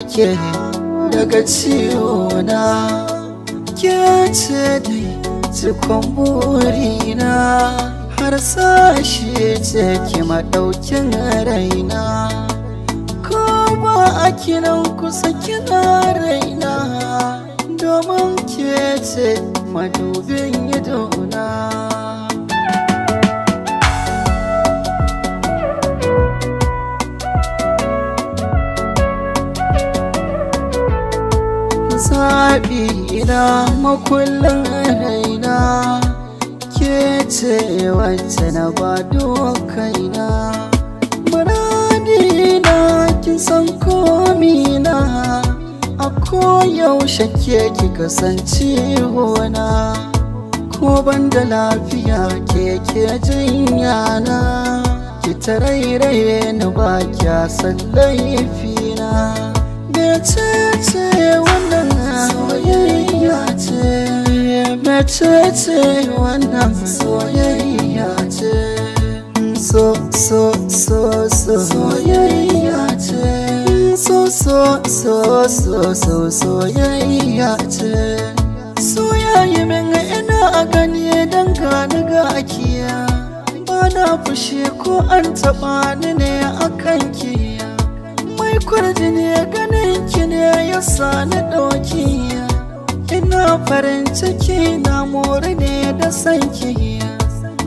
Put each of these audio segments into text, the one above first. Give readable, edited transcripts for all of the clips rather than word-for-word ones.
ke daga ciwona, ke ce dai cikon burina, har sashi ce ki maɗaukin raina. Ko ba a kiran kusa kina raina, domin ke ce madubin idona. Zaɓi na makullin raina, ke ce wacce na ba dokaina. Muradina kin san komina, a koyaushe ke ki kasance hona. Ko ban da lafiya ke jinyana, ki tarairaye ni ba kya san laifina. Mecece wannan soyayya ce, mecece wannan soyayya ce, soyayya ce, soyayya ce. Soyayya min ina a gani don gani ga akiya, ba na fushi ko an taɓa ni ne a kanki. Mai kwarjini ganin ki ne ya sani ɗauki, ina farin ciki na more ne da sanki.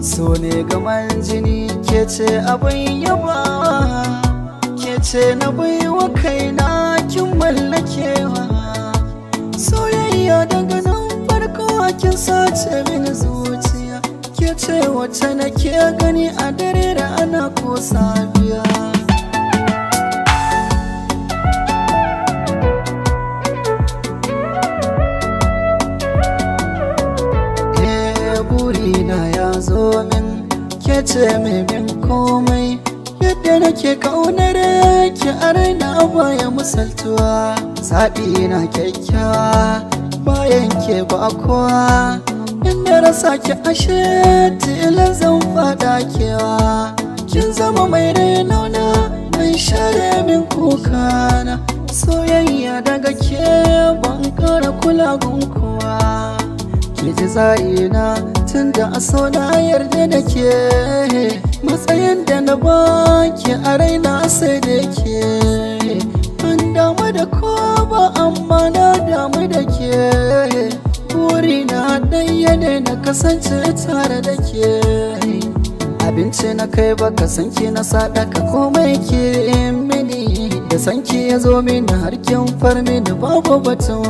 So ne gaman jini ke ce abin yaba, ke ce na baiwa kaina kin mallakewa. Soyayya daga nan farko kin sace mini zuciya, ke ce wacce nake gani a dare da ana ko safiya. Burina ya zo min, ke ce mai min komai, yadda nake kaunar ki a raina baya misaltuwa. Zaɓi na kyakkyawa, bayan ke ba kowa, inda rasa ki ashe tilan zan faɗa kewa. Kin zama mai rainona, mai share min kukana, soyayya daga ke ban kara kula gunkuwa. Ki ji za'ina tun da a so na yarda da ke, matsayin da na baki a raina sai da ke. Ban damu da ko ba amma na damu da ke, burina ɗaya ne na kasance tare da ke. Abinci na kai baka sanki na sadaka komai ke mini, da sanki ya zo mini har kin far mini babu batun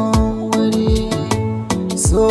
wuri. So